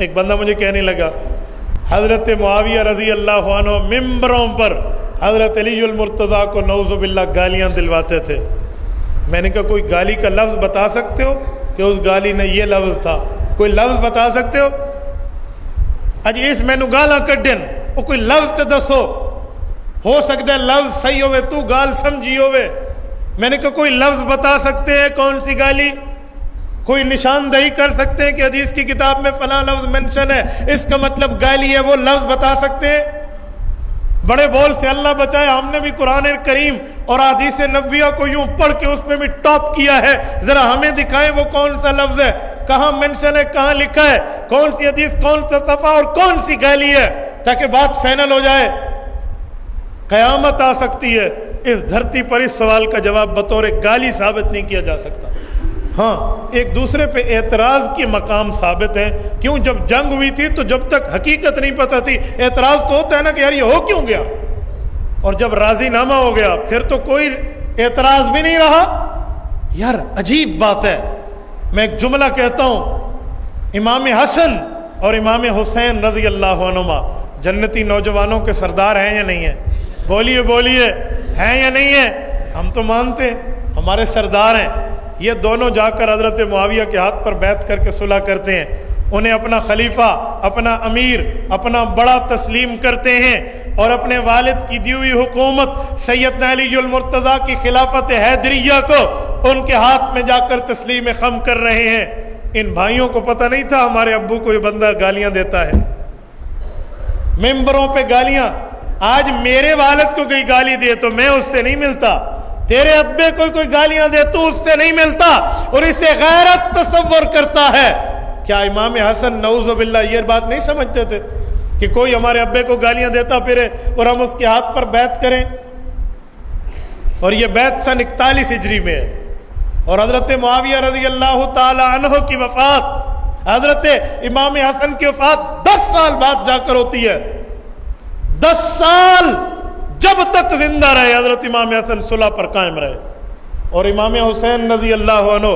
ایک بندہ مجھے کہنے لگا حضرت معاویہ رضی اللہ عنہ ممبروں پر حضرت علی المرتضیٰ کو نعوذ باللہ گالیاں دلواتے تھے. میں نے کہا کوئی گالی کا لفظ بتا سکتے ہو کہ اس گالی نے یہ لفظ تھا؟ کوئی لفظ بتا سکتے ہو؟ اجی اس مینو گالاں کڈن وہ کوئی لفظ تے دسو. ہو سکتا ہے لفظ صحیح ہوئے تو گال سمجھی ہوئے. میں نے کہا کوئی لفظ بتا سکتے ہیں کون سی گالی؟ کوئی نشاندہی کر سکتے ہیں کہ حدیث کی کتاب میں فلاں لفظ منشن ہے اس کا مطلب گالی ہے؟ وہ لفظ بتا سکتے ہیں؟ بڑے بول سے اللہ بچائے ہم نے بھی قرآن کریم اور حدیث نبویہ کو یوں پڑھ کے اس میں بھی ٹاپ کیا ہے. ذرا ہمیں دکھائیں وہ کون سا لفظ ہے, کہاں منشن ہے, کہاں لکھا ہے, کون سی حدیث, کون سا صفحہ اور کون سی گالی ہے, تاکہ بات فائنل ہو جائے. قیامت آ سکتی ہے, اس دھرتی پر اس سوال کا جواب بطور گالی ثابت نہیں کیا جا سکتا. ہاں ایک دوسرے پہ اعتراض کے مقام ثابت ہیں. کیوں؟ جب جنگ ہوئی تھی تو جب تک حقیقت نہیں پتہ تھی اعتراض تو ہوتا ہے نا کہ یار یہ ہو کیوں گیا, اور جب راضی نامہ ہو گیا پھر تو کوئی اعتراض بھی نہیں رہا. یار عجیب بات ہے. میں ایک جملہ کہتا ہوں, امام حسن اور امام حسین رضی اللہ عنہما جنتی نوجوانوں کے سردار ہیں یا نہیں ہیں؟ بولیے بولیے, ہیں یا نہیں ہیں؟ ہم تو مانتے ہیں ہمارے سردار ہیں. یہ دونوں جا کر حضرت معاویہ کے ہاتھ پر بیعت کر کے صلح کرتے ہیں, انہیں اپنا خلیفہ, اپنا امیر, اپنا بڑا تسلیم کرتے ہیں, اور اپنے والد کی دی ہوئی حکومت سیدنا علی المرتضیٰ کی خلافت حیدریہ کو ان کے ہاتھ میں جا کر تسلیم خم کر رہے ہیں. ان بھائیوں کو پتہ نہیں تھا ہمارے ابو کو یہ بندہ گالیاں دیتا ہے, ممبروں پہ گالیاں. آج میرے والد کو کوئی گالی دے تو میں اس سے نہیں ملتا, تیرے ابے کو کوئی گالیاں دے تو اس سے نہیں ملتا, اور اسے غیرت تصور کرتا ہے. کیا امام حسن نعوذ باللہ یہ بات نہیں سمجھتے تھے کہ کوئی ہمارے ابے کو گالیاں دیتا پھرے اور ہم اس کے ہاتھ پر بیعت کریں؟ اور یہ بیعت سن 41 ہجری میں ہے, اور حضرت معاویہ رضی اللہ تعالی عنہ کی وفات, حضرت امام حسن کی وفات 10 سال بعد جا کر ہوتی ہے. 10 سال جب تک زندہ رہے حضرت امام حسن صلح پر قائم رہے, اور امام حسین رضی اللہ عنہ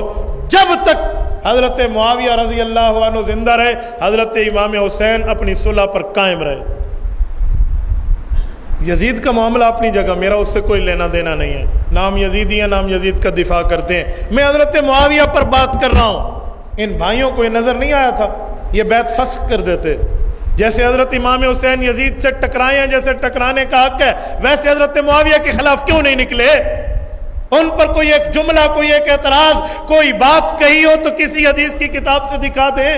جب تک حضرت معاویہ رضی اللہ عنہ زندہ رہے حضرت امام حسین اپنی صلح پر قائم رہے. یزید کا معاملہ اپنی جگہ, میرا اس سے کوئی لینا دینا نہیں ہے, نام یزیدی ہیں, نام یزید کا دفاع کرتے ہیں. میں حضرت معاویہ پر بات کر رہا ہوں. ان بھائیوں کو یہ نظر نہیں آیا تھا, یہ بیعت فسخ کر دیتے. جیسے حضرت امام حسین یزید سے ٹکرائے ہیں, جیسے ٹکرانے کا حق ہے, ویسے حضرت معاویہ کے خلاف کیوں نہیں نکلے؟ ان پر کوئی ایک جملہ, کوئی ایک اعتراض, کوئی بات کہی ہو تو کسی حدیث کی کتاب سے دکھا دیں.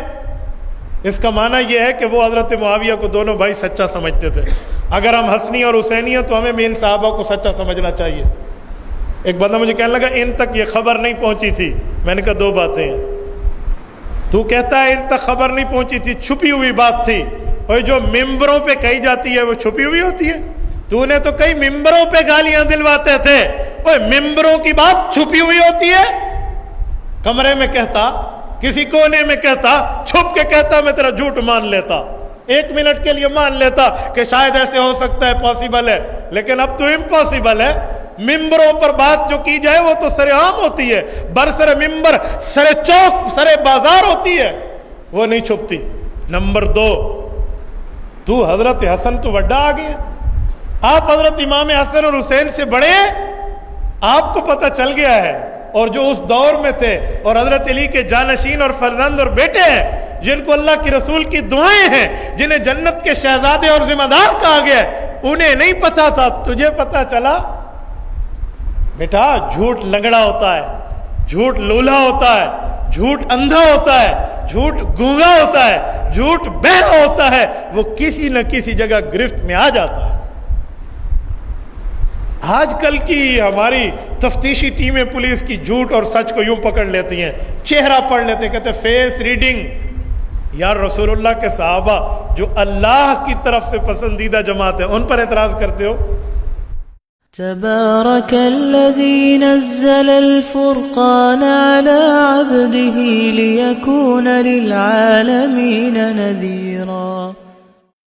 اس کا معنی یہ ہے کہ وہ حضرت معاویہ کو دونوں بھائی سچا سمجھتے تھے. اگر ہم حسنی اور حسینی ہیں تو ہمیں بھی ان صحابہ کو سچا سمجھنا چاہیے. ایک بندہ مجھے کہنے لگا ان تک یہ خبر نہیں پہنچی تھی. میں نے کہا 2 باتیں ہیں. تو کہتا ہے ان تک خبر نہیں پہنچی تھی, چھپی ہوئی بات تھی. اور جو ممبروں پہ کہی جاتی ہے وہ چھپی ہوئی ہوتی ہے. تو نے تو کئی ممبروں پہ گالیاں دلواتے تھے, وہ ممبروں کی بات چھپی ہوئی ہوتی ہے. کمرے میں کہتا, کسی کونے میں کہتا, چھپ کے کہتا, میں تیرا جھوٹ مان لیتا, 1 منٹ کے لیے مان لیتا کہ شاید ایسے ہو سکتا ہے, پاسبل ہے. لیکن اب تو امپاسبل ہے. ممبروں پر بات جو کی جائے وہ تو سر عام ہوتی ہے, برسر ممبر, سر چوک, سر بازار ہوتی ہے, وہ نہیں چھپتی. نمبر 2, تو حضرت حسن تو وڈا آ گیا, آپ حضرت امام حسن اور حسین سے بڑے, آپ کو پتہ چل گیا ہے. اور جو اس دور میں تھے اور حضرت علی کے جانشین اور فرزند اور بیٹے ہیں, جن کو اللہ کی رسول کی دعائیں ہیں, جنہیں جنت کے شہزادے اور ذمہ دار کہا گیا, انہیں نہیں پتا تھا, تجھے پتا چلا. بیٹا جھوٹ لنگڑا ہوتا ہے, جھوٹ لولا ہوتا ہے, جھوٹ اندھا ہوتا ہے, جھوٹ گونگا ہوتا ہے, جھوٹ بہرا ہوتا ہے, وہ کسی نہ کسی جگہ گرفت میں آ جاتا ہے. آج کل کی ہماری تفتیشی ٹیمیں پولیس کی جھوٹ اور سچ کو یوں پکڑ لیتی ہیں, چہرہ پڑھ لیتے ہیں, کہتے ہیں فیس ریڈنگ. یار رسول اللہ کے صحابہ جو اللہ کی طرف سے پسندیدہ جماعت ہے, ان پر اعتراض کرتے ہو. تبارك الذي نزل الفرقان على عبده ليكون للعالمين نذيرا.